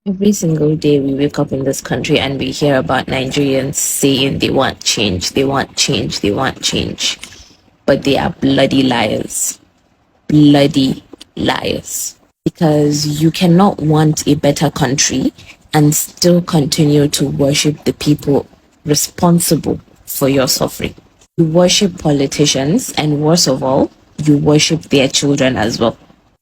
Every single day we wake up in this country and we hear about Nigerians saying they want change, they want change, they want change. But they are bloody liars. Bloody liars. Because you cannot want a better country and still continue to worship the people responsible for your suffering. You worship politicians, and worst of all, you worship their children as well.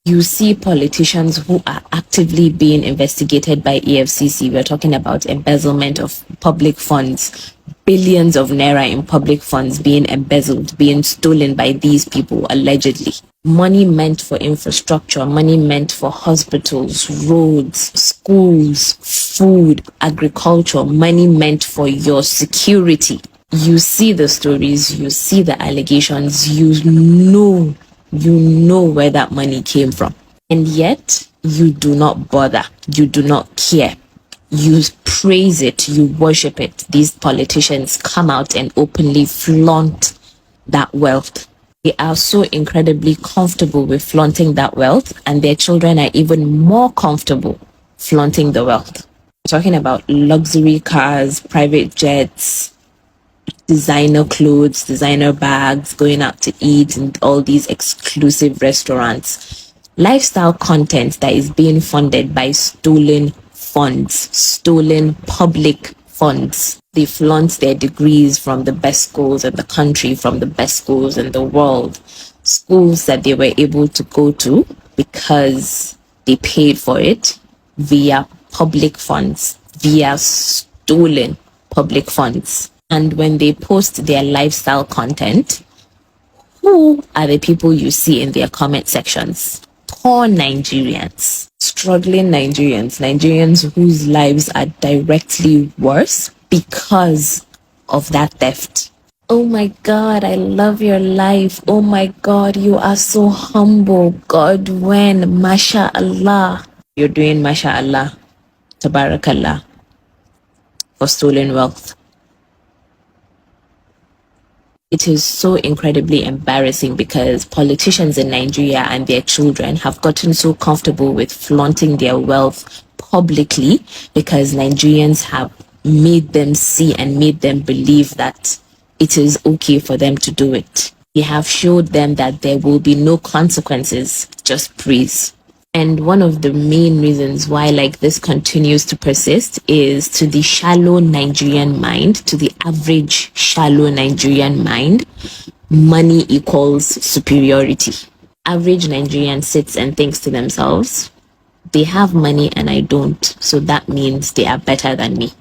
You see politicians who are actively being investigated by EFCC. We're talking about embezzlement of public funds, billions of naira in public funds being embezzled, being stolen by these people allegedly. Money meant for infrastructure, money meant for hospitals, roads, schools, food, agriculture, money meant for your security. You see the stories, you see the allegations, you know where that money came from. And yet, you do not bother. You do not care. You praise it. You worship it. These politicians come out and openly flaunt that wealth. They are so incredibly comfortable with flaunting that wealth, and their children are even more comfortable flaunting the wealth. We're talking about luxury cars, private jets, designer clothes, designer bags, going out to eat in all these exclusive restaurants. Lifestyle content that is being funded by stolen funds, stolen public funds. They flaunt their degrees from the best schools in the country, from the best schools in the world. Schools that they were able to go to because they paid for it via public funds, via stolen public funds. And when they post their lifestyle content, who are the people you see in their comment sections? Poor Nigerians, struggling Nigerians, Nigerians whose lives are directly worse because of that theft. Oh my God, I love your life. Oh my God, you are so humble. God, when, mashallah. You're doing mashallah, tabarakallah, for stolen wealth. It is so incredibly embarrassing because politicians in Nigeria and their children have gotten so comfortable with flaunting their wealth publicly because Nigerians have made them see and made them believe that it is okay for them to do it. They have showed them that there will be no consequences, just praise. And one of the main reasons why this continues to persist is to the shallow Nigerian mind, to the average shallow Nigerian mind, money equals superiority. Average Nigerian sits and thinks to themselves, they have money and I don't, so that means they are better than me.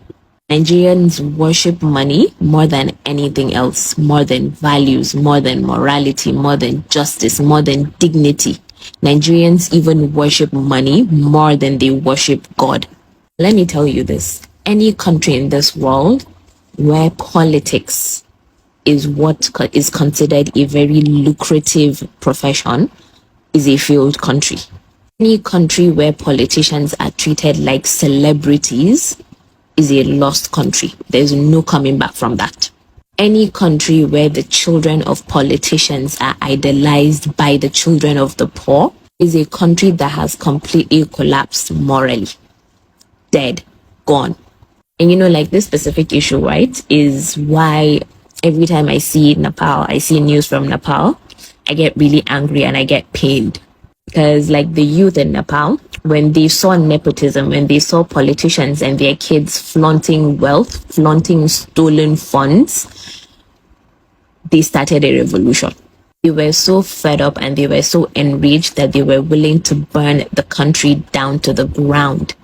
Nigerians worship money more than anything else, more than values, more than morality, more than justice, more than dignity. Nigerians even worship money more than they worship God. Let me tell you this. Any country in this world where politics is what is considered a very lucrative profession is a failed country. Any country where politicians are treated like celebrities is a lost country. There's no coming back from that. Any country where the children of politicians are idolized by the children of the poor is a country that has completely collapsed morally. Dead. Gone. And this specific issue, right, is why every time I see Nepal, I see news from Nepal, I get really angry and I get pained. Because the youth in Nepal, when they saw nepotism, when they saw politicians and their kids flaunting wealth, flaunting stolen funds, they started a revolution. They were so fed up and they were so enraged that they were willing to burn the country down to the ground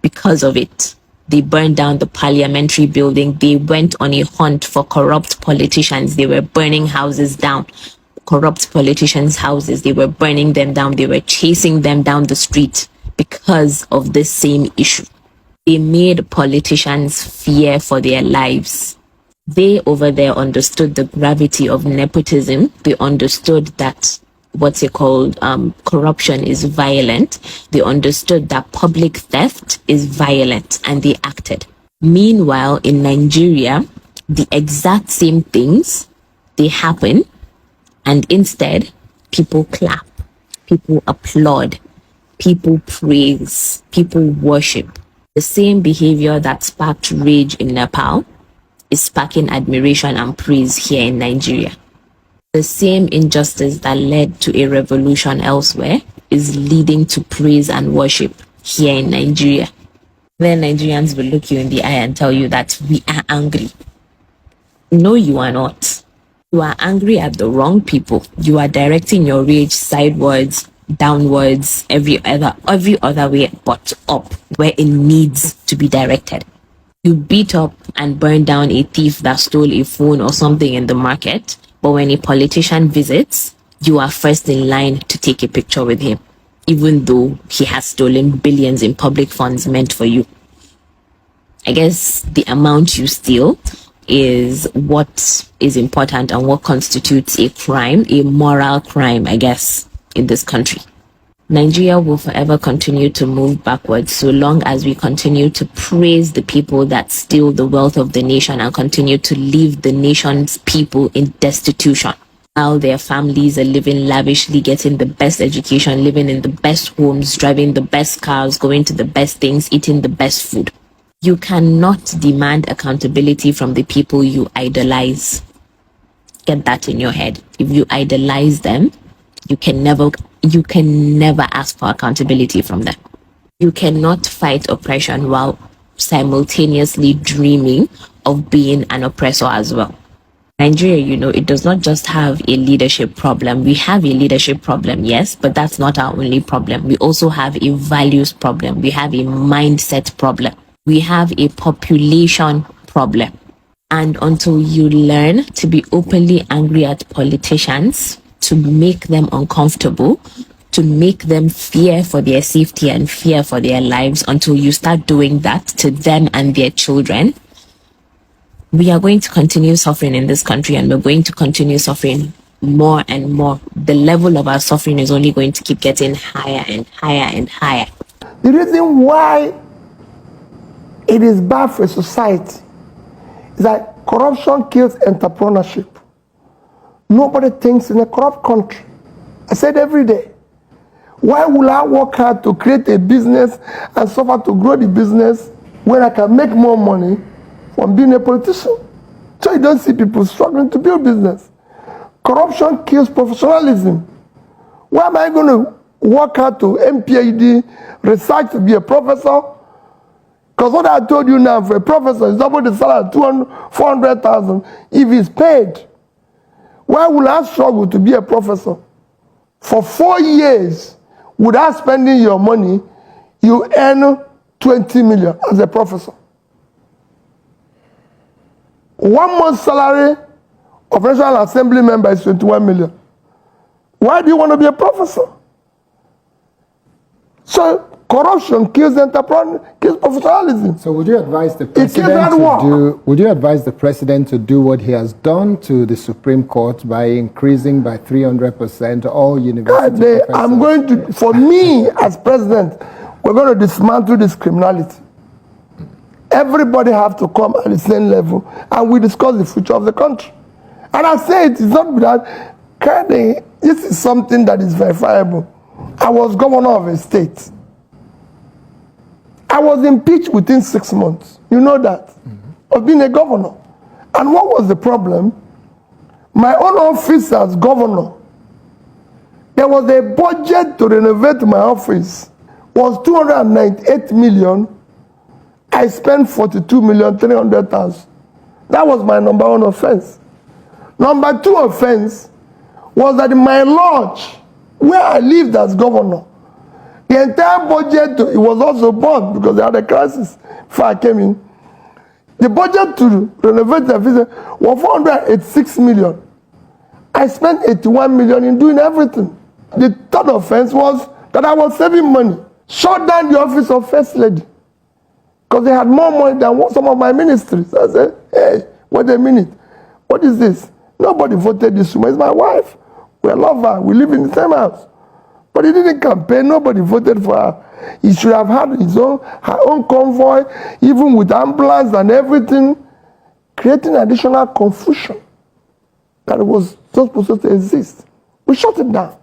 because of it. They burned down the parliamentary building. They went on a hunt for corrupt politicians. They were burning houses down. Corrupt politicians' houses. They were burning them down. They were chasing them down the street because of this same issue. They made politicians fear for their lives. They over there understood the gravity of nepotism. They understood that corruption is violent. They understood that public theft is violent, and they acted. Meanwhile, in Nigeria, the exact same things, they happen, and instead, people clap, people applaud, people praise, people worship. The same behavior that sparked rage in Nepal is sparking admiration and praise here in Nigeria. The same injustice that led to a revolution elsewhere is leading to praise and worship here in Nigeria. Then Nigerians will look you in the eye and tell you that we are angry. No, you are not. You are angry at the wrong people. You are directing your rage sidewards, downwards, every other way but up, where it needs to be directed. You beat up and burn down a thief that stole a phone or something in the market, but when a politician visits, you are first in line to take a picture with him, even though he has stolen billions in public funds meant for you. I guess the amount you steal is what is important and what constitutes a crime, a moral crime, I guess, in this country. Nigeria will forever continue to move backwards so long as we continue to praise the people that steal the wealth of the nation and continue to leave the nation's people in destitution, while their families are living lavishly, getting the best education, living in the best homes, driving the best cars, going to the best things, eating the best food. You cannot demand accountability from the people you idolize. Get that in your head. If you idolize them, you can never ask for accountability from them. You cannot fight oppression while simultaneously dreaming of being an oppressor as well. Nigeria, it does not just have a leadership problem. We have a leadership problem, yes, but that's not our only problem. We also have a values problem. We have a mindset problem. We have a population problem. And until you learn to be openly angry at politicians, to make them uncomfortable, to make them fear for their safety and fear for their lives, until you start doing that to them and their children, we are going to continue suffering in this country, and we're going to continue suffering more and more. The level of our suffering is only going to keep getting higher and higher and higher. The reason why it is bad for society is that corruption kills entrepreneurship. Nobody thinks in a corrupt country. I said every day, why will I work hard to create a business and suffer to grow the business when I can make more money from being a politician? So you don't see people struggling to build business. Corruption kills professionalism. Why am I going to work hard to MPhD, research to be a professor? Because what I told you now, for a professor, is double the salary, 400,000 if he's paid. Why will I struggle to be a professor? For 4 years, without spending your money, you earn 20 million as a professor. 1 month's salary of National Assembly member is 21 million. Why do you want to be a professor? So corruption kills entrepreneur, kills professionalism. So would you advise the president to do what he has done to the Supreme Court by increasing by 300% all university professors? For me as president, we're going to dismantle this criminality. Everybody have to come at the same level, and we discuss the future of the country. And I say it's not without kidding. This is something that is verifiable. I was governor of a state. I was impeached within 6 months. You know that, of being a governor. And what was the problem? My own office as governor, there was a budget to renovate my office, was 298 million. I spent 42,300,000. That was my number one offense. Number two offense was that in my lodge, where I lived as governor, the entire budget, it was also burned because they had a crisis before I came in. The budget to renovate the office was 486 million. I spent 81 million in doing everything. The third offense was that I was saving money. Shut down the office of First Lady because they had more money than some of my ministries. I said, hey, wait a minute. What is this? Nobody voted this woman. It's my wife. We love her. We live in the same house. But he didn't campaign. Nobody voted for her. He should have had her own convoy, even with ambulance and everything, creating additional confusion that was not supposed to exist. We shut it down.